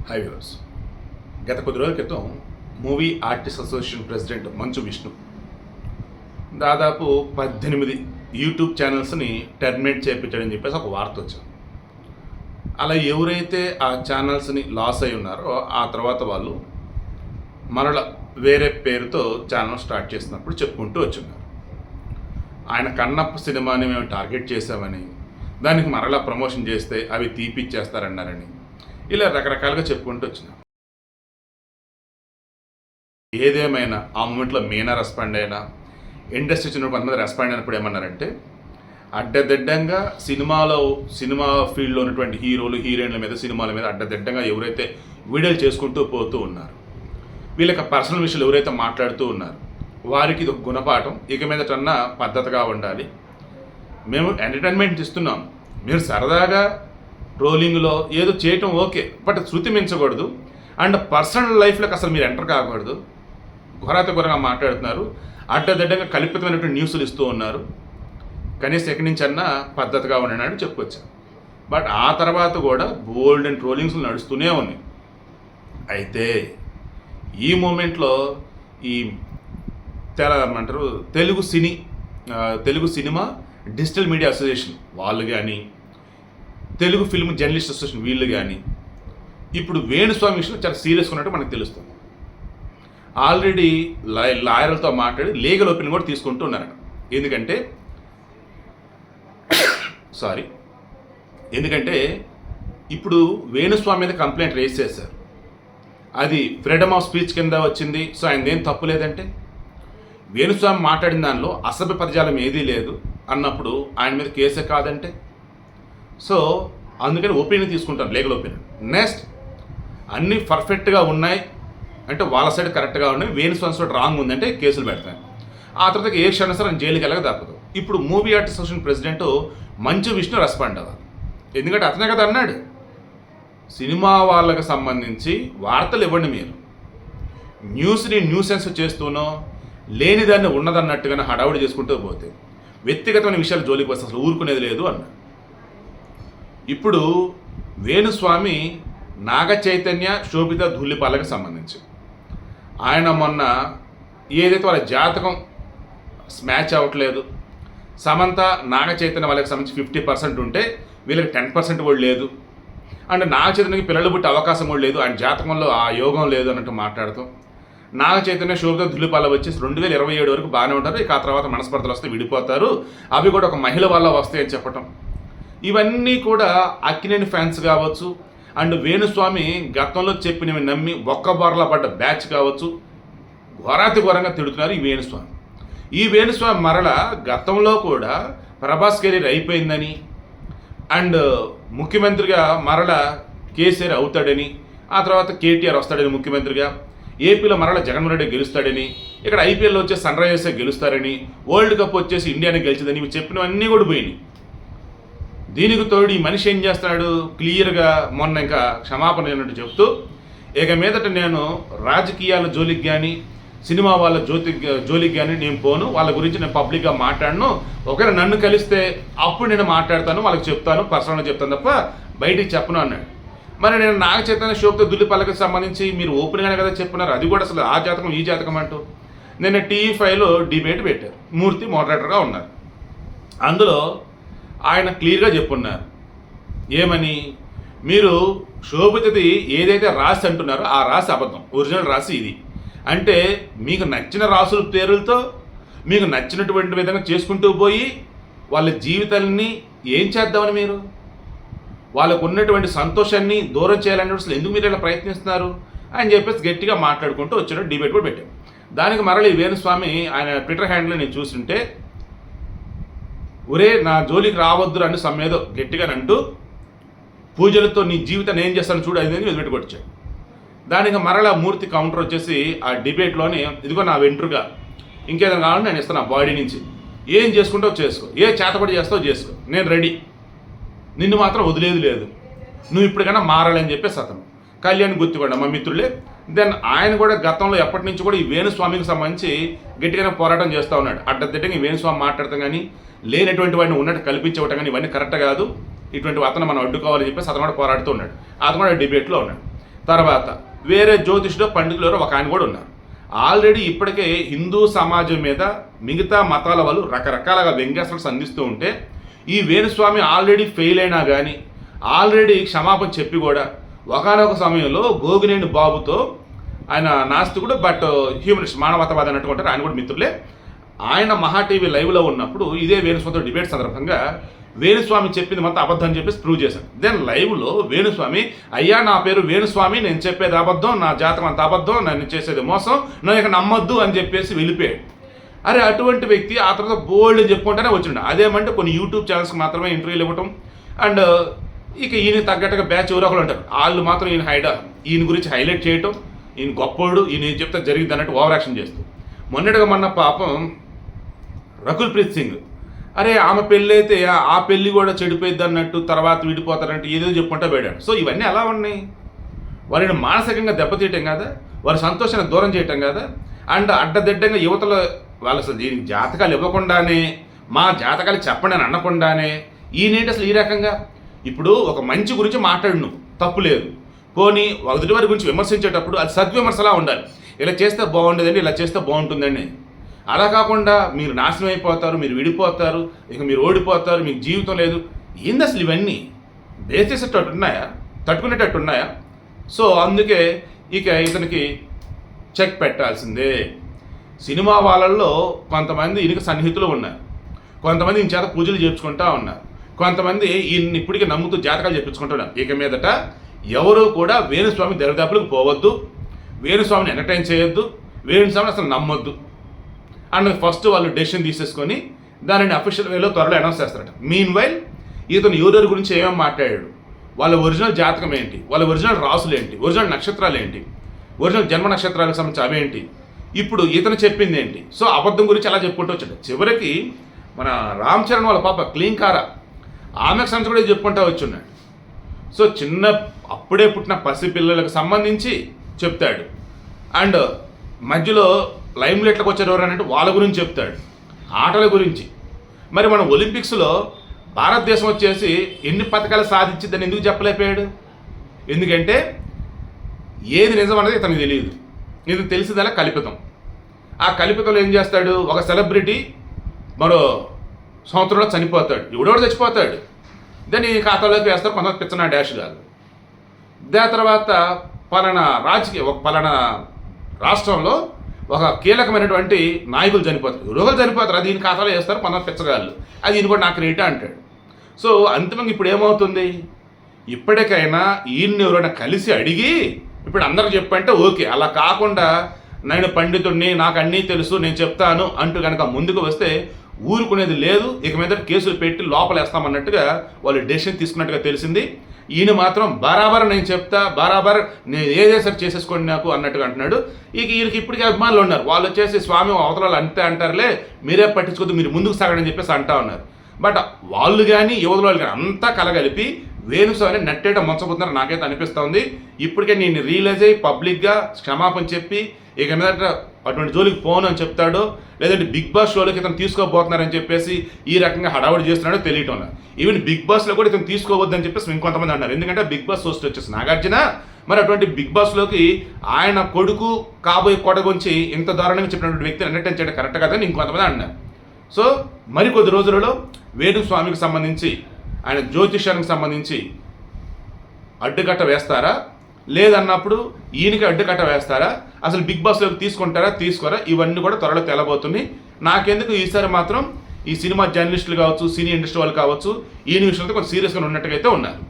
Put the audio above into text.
High viewers. గత కొద్ది రోజుల క్రితం movie artist association president Manchu Vishnu దాదాపు 18 యూట్యూబ్ ఛానల్స్ని టెర్మినేట్ చేయించాడని చెప్పేసి ఒక వార్త వచ్చింది. అలా ఎవరైతే ఆ ఛానల్స్ని లాస్ అయి ఉన్నారో ఆ తర్వాత వాళ్ళు మరల వేరే పేరుతో ఛానల్ స్టార్ట్ చేసినప్పుడు చెప్పుకుంటూ వచ్చిన్నారు. ఆయన కన్నప్ప సినిమాని మేము టార్గెట్ చేసామని, దానికి మరలా ప్రమోషన్ చేస్తే అవి తీపిచ్చేస్తారన్నారని, ఇలా రకరకాలుగా చెప్పుకుంటూ వచ్చినాం. ఏదేమైనా ఆ మూమెంట్లో మీనా రెస్పాండ్ అయినా, ఇండస్ట్రీ చిన్న కొంతమంది రెస్పాండ్ అయినప్పుడు ఏమన్నారంటే, అడ్డదిడ్డంగా సినిమా ఫీల్డ్లో ఉన్నటువంటి హీరోలు హీరోయిన్ల మీద సినిమాల మీద అడ్డదిడ్డంగా ఎవరైతే వీడియోలు చేసుకుంటూ పోతూ ఉన్నారు, వీళ్ళకి పర్సనల్ విషయాలు ఎవరైతే మాట్లాడుతూ ఉన్నారు, వారికి ఇది ఒక గుణపాఠం. ఇక మీదటన్నా పద్ధతిగా ఉండాలి. మేము ఎంటర్టైన్మెంట్ ఇస్తున్నాం, మీరు సరదాగా ట్రోలింగ్లో ఏదో చేయటం ఓకే, బట్ శృతి మించకూడదు. అండ్ పర్సనల్ లైఫ్లోకి అసలు మీరు ఎంటర్ కాకూడదు. ఘోరంగా మాట్లాడుతున్నారు, అడ్డదిడ్డంగా కల్పితమైనటువంటి న్యూస్లు ఇస్తూ ఉన్నారు. కనీసం ఎక్కడి నుంచి అన్నా పద్ధతిగా ఉండని చెప్పుకొచ్చాను. బట్ ఆ తర్వాత కూడా బోల్డ్ అండ్ ట్రోలింగ్స్ నడుస్తూనే ఉన్నాయి. అయితే ఈ మూమెంట్లో ఈ Telugu cinema digital media association వాళ్ళు కానీ, తెలుగు ఫిల్మ్ జర్నలిస్ట్ అసోసియేషన్ వీళ్ళు కానీ ఇప్పుడు వేణుస్వామి విషయంలో చాలా సీరియస్గా ఉన్నట్టు మనకు తెలుస్తుంది. ఆల్రెడీ లాయర్లతో మాట్లాడి లీగల్ ఒపీనియన్ కూడా తీసుకుంటూ ఉన్నారట. ఎందుకంటే ఇప్పుడు వేణుస్వామి మీద కంప్లైంట్ రేజ్ చేశారు. అది ఫ్రీడమ్ ఆఫ్ స్పీచ్ కింద వచ్చింది. సో ఆయనదేం తప్పు లేదంటే, వేణుస్వామి మాట్లాడిన దానిలో అసభ్య పదజాలం ఏదీ లేదు అన్నప్పుడు ఆయన మీద కేసే కాదంటే, సో అందుకని ఒపీనియన్ తీసుకుంటాను, లీగల్ ఒపీనియన్. నెక్స్ట్ అన్నీ పర్ఫెక్ట్గా ఉన్నాయి అంటే వాళ్ళ సైడ్ కరెక్ట్గా ఉన్నాయి, వేణుస్వామి సైడ్ రాంగ్ ఉందంటే కేసులు పెడతాను. ఆ తర్వాత ఏ క్షణం సరే జైలుకి వెళ్ళక తప్పదు. ఇప్పుడు movie artist association president Manchu Vishnu respond అవ్వాలి. ఎందుకంటే అతనే కదా అన్నాడు, సినిమా వాళ్ళకి సంబంధించి వార్తలు ఇవ్వండి, మీరు న్యూస్ని న్యూసెన్స్ చేస్తూనో లేని దాన్ని ఉన్నదన్నట్టుగానే హడావుడి చేసుకుంటూ పోతే వ్యక్తిగతమైన విషయాలు జోలికి వస్తే అసలు ఊరుకునేది లేదు అన్న. ఇప్పుడు వేణుస్వామి నాగ చైతన్య శోభిత ధూళిపాలకు సంబంధించి ఆయన మొన్న ఏదైతే వాళ్ళ జాతకం మ్యాచ్ అవ్వట్లేదు, సమంత నాగ చైతన్య వాళ్ళకి సంబంధించి 50% ఉంటే వీళ్ళకి 10% కూడా లేదు, అండ్ నాగ చైతన్యకి పిల్లలు పుట్టే అవకాశం కూడా లేదు, ఆయన జాతకంలో ఆ యోగం లేదు అన్నట్టు మాట్లాడుతూ నాగ చైతన్య శోభిత ధూళిపాల వచ్చేసి 2027 వరకు బాగానే ఉంటారు, ఇక ఆ తర్వాత మనస్పర్ధలు వస్తే విడిపోతారు, అవి కూడా ఒక మహిళ వల్ల వస్తాయని చెప్పటం. ఇవన్నీ కూడా అక్కినేని ఫ్యాన్స్ కావచ్చు, అండ్ వేణుస్వామి గతంలో చెప్పినవి నమ్మి ఒక్కబార్లా పడ్డ బ్యాచ్ కావచ్చు, ఘోరంగా తిడుతున్నారు ఈ వేణుస్వామి మరల గతంలో కూడా ప్రభాస్ కెరీర్ అయిపోయిందని, అండ్ ముఖ్యమంత్రిగా మరల కేసీఆర్ అవుతాడని, ఆ తర్వాత కేటీఆర్ వస్తాడని ముఖ్యమంత్రిగా, ఏపీలో మరల జగన్మోహన్ రెడ్డి గెలుస్తాడని, ఇక్కడ ఐపీఎల్లో వచ్చే సన్ రైజర్సే గెలుస్తారని, వరల్డ్ కప్ వచ్చేసి ఇండియానే గెలిచిందని ఇవి చెప్పినవన్నీ కూడా పోయినాయి. దీనికి తోడు ఈ మనిషి ఏం చేస్తున్నాడు, క్లియర్గా మొన్న ఇంకా క్షమాపణ లేనట్టు చెప్తూ, ఇక మీదట నేను రాజకీయాల జోలికి కానీ సినిమా వాళ్ళ జోలికి కానీ నేను పోను, వాళ్ళ గురించి నేను పబ్లిక్గా మాట్లాడను, ఒకవేళ నన్ను కలిస్తే అప్పుడు నేను మాట్లాడతాను, వాళ్ళకి చెప్తాను, పర్సనల్గా చెప్తాను తప్ప బయటికి చెప్పను అన్నాడు. మరి నేను నాగ చైతన్య శోభిత ధూళిపాలకు సంబంధించి మీరు ఓపెన్గానే కదా చెప్పున్నారు, అది కూడా అసలు ఆ జాతకం ఈ జాతకం అంటూ నేను టీవీ5లో డిబేట్ పెట్టారు, మూర్తి మోడరేటర్గా ఉన్నారు. అందులో ఆయన క్లియర్గా చెప్పున్నారు, ఏమని, మీరు శోభితది ఏదైతే రాసి అంటున్నారో ఆ రాసి అబద్ధం, ఒరిజినల్ రాసి ఇది. అంటే మీకు నచ్చిన రాసుల పేర్లతో మీకు నచ్చినటువంటి విధంగా చేసుకుంటూ పోయి వాళ్ళ జీవితాలని ఏం చేద్దామని, మీరు వాళ్ళకు ఉన్నటువంటి సంతోషాన్ని దూరం చేయాలని అసలు ఎందుకు మీరు ఇలా ప్రయత్నిస్తున్నారు అని చెప్పేసి గట్టిగా మాట్లాడుకుంటూ వచ్చాడు. డిబేట్ కూడా పెట్టాడు. దానికి మరలి వేణుస్వామి ఆయన ట్విట్టర్ హ్యాండిల్ నేను చూస్తుంటే, ఒరే నా జోలికి రావద్దు అని సమ్మేదో గట్టిగా అంటూ పూజలతో నీ జీవితాన్ని ఏం చేస్తాను చూడు అది వదిలిపెట్టుకొచ్చాడు. దానికి మరలా మూర్తి కౌంటర్ వచ్చేసి ఆ డిబేట్లోనే, ఇదిగో నా వెంట్రుగా ఇంకేదైనా కావాలని నేను ఇస్తాను, బాడీ నుంచి ఏం చేసుకుంటావు చేసుకో, ఏ చేతపడి చేస్తావు చేసుకో, నేను రెడీ, నిన్ను మాత్రం వదిలేదు లేదు, నువ్వు ఇప్పటికైనా మారాలని చెప్పేసి అతను కళ్యాణ్ గుర్తుకోండి మా మిత్రులే. దెన్ ఆయన కూడా గతంలో ఎప్పటి నుంచి కూడా ఈ వేణుస్వామికి సంబంధించి గట్టిగానే పోరాటం చేస్తూ ఉన్నాడు. అడ్డదిడ్డంగా ఈ వేణుస్వామి మాట్లాడతాం కానీ లేనటువంటి వాడిని ఉన్నట్టు కల్పించవటం కానీ ఇవన్నీ కరెక్ట్ కాదు, ఇటువంటి అతను మనం అడ్డుకోవాలని చెప్పేసి అతను కూడా పోరాడుతూ ఉన్నాడు. అతను కూడా డిబేట్లో ఉన్నాడు. తర్వాత వేరే జ్యోతిష్లో పండితులు ఒక ఆయన కూడా ఉన్నారు. ఆల్రెడీ ఇప్పటికే హిందూ సమాజం మీద మిగతా మతాల వాళ్ళు రకరకాలుగా వ్యంగ్యాస్త్రాలు సంధిస్తూ ఉంటే ఈ వేణుస్వామి ఆల్రెడీ ఫెయిల్ అయినా కానీ ఆల్రెడీ క్షమాపణ చెప్పి కూడా ఒకానొక సమయంలో గోగినేని బాబుతో, ఆయన నాస్తికుడు బట్ హ్యూమనిస్ట్ మానవతావాది అన్నట్టు ఉంటారు, ఆయన కూడా మిత్రులే. ఆయన మహా టీవీ లైవ్లో ఉన్నప్పుడు ఇదే వేణుస్వామితో డిబేట్ సందర్భంగా వేణుస్వామి చెప్పింది మొత్తం అబద్ధం అని చెప్పేసి ప్రూవ్ చేశాను. దెన్ లైవ్లో వేణుస్వామి, అయ్యా నా పేరు వేణుస్వామి, నేను చెప్పేది అబద్ధం, నా జాతకం అంత అబద్ధం, నన్ను చేసేది మోసం, నన్ను ఇక నమ్మొద్దు అని చెప్పేసి వెళ్ళిపోయాడు. అరే అటువంటి వ్యక్తి ఆ తర్వాత బోల్డ్ చెప్పుకుంటూనే వచ్చిండు. అదేమంటే కొన్ని యూట్యూబ్ ఛానల్స్కి మాత్రమే ఇంటర్వ్యూలు ఇవ్వటం అండ్ ఇక ఈయన తగ్గట్టుగా బ్యాచ్ ఎవరొకరు ఉంటారు, వాళ్ళు మాత్రం ఈయన గురించి హైలైట్ చేయటం, ఈయన గొప్పోడు, ఈయన ఏం చెప్తే జరిగింది అన్నట్టు ఓవర్ యాక్షన్ చేస్తూ. మొన్న పాపం రకుల్ ప్రీత్ సింగ్, అరే ఆమె పెళ్ళి అయితే ఆ పెళ్ళి కూడా చెడిపోయిద్ది అన్నట్టు, తర్వాత విడిపోతారంటే ఏదో చెప్పుకుంటా పోయాడు. సో ఇవన్నీ ఎలా ఉన్నాయి? వారిని మానసికంగా దెబ్బతీయటం కదా, వారి సంతోషాన్ని దూరం చేయటం కదా. అండ్ అడ్డదిడ్డంగా యువతలో వాళ్ళు అసలు దీనికి జాతకాలు ఇవ్వకుండానే, మా జాతకాలు చెప్పండి అని అనకుండానే ఈయనేంటి అసలు ఈ రకంగా. ఇప్పుడు ఒక మంచి గురించి మాట్లాడు, తప్పు లేదు. పోనీ ఎదుటి వారి గురించి విమర్శించేటప్పుడు అది సద్విమర్శలా ఉండాలి. ఇలా చేస్తే బాగుండేదండి, ఇలా చేస్తే బాగుంటుందండి. అలా కాకుండా మీరు నాశనం అయిపోతారు, మీరు విడిపోతారు, ఇక మీరు ఓడిపోతారు, మీకు జీవితం లేదు. ఏంది అసలు ఇవన్నీ? బేస్ చేసేటట్టు ఉన్నాయా? తట్టుకునేటట్టు ఉన్నాయా? సో అందుకే ఇక ఇతనికి చెక్ పెట్టాల్సిందే. సినిమా వాళ్ళల్లో కొంతమంది ఈయనకి సన్నిహితులు ఉన్నారు, కొంతమంది ఈయన చేత పూజలు చేర్చుకుంటూ ఉన్నారు, కొంతమంది ఈయన ఇప్పటికీ నమ్ముతూ జాతకాలు చెప్పించుకుంటున్నారు. ఇక మీదట ఎవరు కూడా వేణుస్వామి దరిదాపులకు పోవద్దు, వేణుస్వామిని ఎంటర్టైన్ చేయొద్దు, వేణుస్వామిని అసలు నమ్మొద్దు అండ్ ఫస్ట్ వాళ్ళు డెసిషన్ తీసేసుకొని దానిని అఫీషియల్ వేలో త్వరలో అనౌన్స్ చేస్తారట. మీన్ వైల్ ఇతను ఎవరెవరి గురించి ఏమేమి మాట్లాడాడు, వాళ్ళ ఒరిజినల్ జాతకం ఏంటి, వాళ్ళ ఒరిజినల్ రాసులు ఏంటి, ఒరిజినల్ నక్షత్రాలు ఏంటి, ఒరిజినల్ జన్మ నక్షత్రాలకు సంబంధించి అవేంటి, ఇప్పుడు ఇతను చెప్పింది ఏంటి. సో అబద్ధం గురించి అలా చెప్పుకుంటూ వచ్చాడు. చివరికి మన రామ్ చరణ్ వాళ్ళ పాప క్లీంకారా, ఆమెకు సంబంధించి కూడా చెప్పుకుంటూ వచ్చున్నాడు. సో చిన్న అప్పుడే పుట్టిన పసిపిల్లలకు సంబంధించి చెప్తాడు. అండ్ మధ్యలో లైమ్లైట్లకు వచ్చారు ఎవరనంటే వాళ్ళ గురించి చెప్తాడు, ఆటల గురించి. మరి మన ఒలింపిక్స్లో భారతదేశం వచ్చేసి ఎన్ని పథకాలు సాధించిందని ఎందుకు చెప్పలేకపోయాడు? ఎందుకంటే ఏది నిజం అనేది ఇతనికి తెలియదు. ఇది తెలిసిందలా కల్పితం. ఆ కల్పితంలో ఏం చేస్తాడు, ఒక సెలబ్రిటీ మరో సంవత్సరంలో చనిపోతాడు, ఎవడోడు చచ్చిపోతాడు, దాన్ని ఖాతాలోకి వేస్తారు కొంత పిచ్చనా డాష్ కాదు. దాని తర్వాత పలానా రాష్ట్రంలో ఒక కీలకమైనటువంటి నాయకులు చనిపోతారు, రోగులు చనిపోతారు, అది ఈయన ఖాతాలో వేస్తారు కొంత పిచ్చగాళ్ళు, అది ఈయన కూడా నాకు రేటా అంటాడు. సో అంతిమంగా ఇప్పుడు ఏమవుతుంది, ఇప్పటికైనా ఈయన్ని ఎవరైనా కలిసి అడిగి ఇప్పుడు అందరికి చెప్పంటే ఓకే. అలా కాకుండా నేను పండితుడిని, నాకు అన్నీ తెలుసు, నేను చెప్తాను అంటూ కనుక ముందుకు వస్తే ఊరుకునేది లేదు. ఇక మీద కేసులు పెట్టి లోపలేస్తామన్నట్టుగా వాళ్ళు డెసిషన్ తీసుకున్నట్టుగా తెలిసింది. ఈయన మాత్రం బరాబర్ నేను చెప్తా, బరాబర్ నేను ఏదేసరి చేసేసుకోండి నాకు అన్నట్టుగా అంటున్నాడు. ఇక ఈయనకి ఇప్పటికీ అభిమానులు ఉన్నారు, వాళ్ళు వచ్చేసి స్వామి అవతరాలు అంతే అంటారులే, మీరే పట్టించుకోవద్దు, మీరు ముందుకు సాగడని చెప్పేసి అంటా ఉన్నారు. బట్ వాళ్ళు కానీ యువతల వాళ్ళు కానీ అంతా కలగలిపి వేణుస్వామిని నెట్టేట మొంచబోతున్నారు నాకైతే అనిపిస్తూ ఉంది. ఇప్పటికే నేను రియలైజ్ అయ్యి పబ్లిక్గా క్షమాపణ చెప్పి ఇక మీద అటువంటి జోలికి పోను అని చెప్తాడు, లేదంటే బిగ్ బాస్ షోలోకి ఇతను తీసుకోబోతున్నారని చెప్పేసి ఈ రకంగా హడావుడి చేస్తున్నాడో తెలియటం లేదు. ఈవెన్ బిగ్ బాస్లో కూడా ఇతను తీసుకోవద్దని చెప్పేసి ఇంకొంతమంది అన్నారు. ఎందుకంటే బిగ్ బాస్ హోస్ట్ వచ్చేసి నాగార్జున, మరి అటువంటి బిగ్ బాస్లోకి ఆయన కొడుకు కాబోయే కొడగొంచి ఇంత దారుణంగా చెప్పినటువంటి వ్యక్తిని ఎంటర్టైన్ చేయడం కరెక్ట్ కాదని ఇంకొంతమంది అన్నారు. సో మరికొద్ది రోజులలో వేణుస్వామికి సంబంధించి ఆయన జ్యోతిష్యానికి సంబంధించి అడ్డుకట్ట వేస్తారా, లేదన్నప్పుడు ఈయనకి అడ్డుకట్ట వేస్తారా, అసలు బిగ్ బాస్లోకి తీసుకుంటారా తీసుకోరా, ఇవన్నీ కూడా త్వరలో తెలబోతున్నాయి. నాకెందుకు ఈసారి మాత్రం ఈ సినిమా జర్నలిస్టులు కావచ్చు, సినీ ఇండస్ట్రీ వాళ్ళు కావచ్చు, ఈయన విషయంలో కొంచెం సీరియస్గా ఉన్నట్టుగా అయితే ఉన్నారు.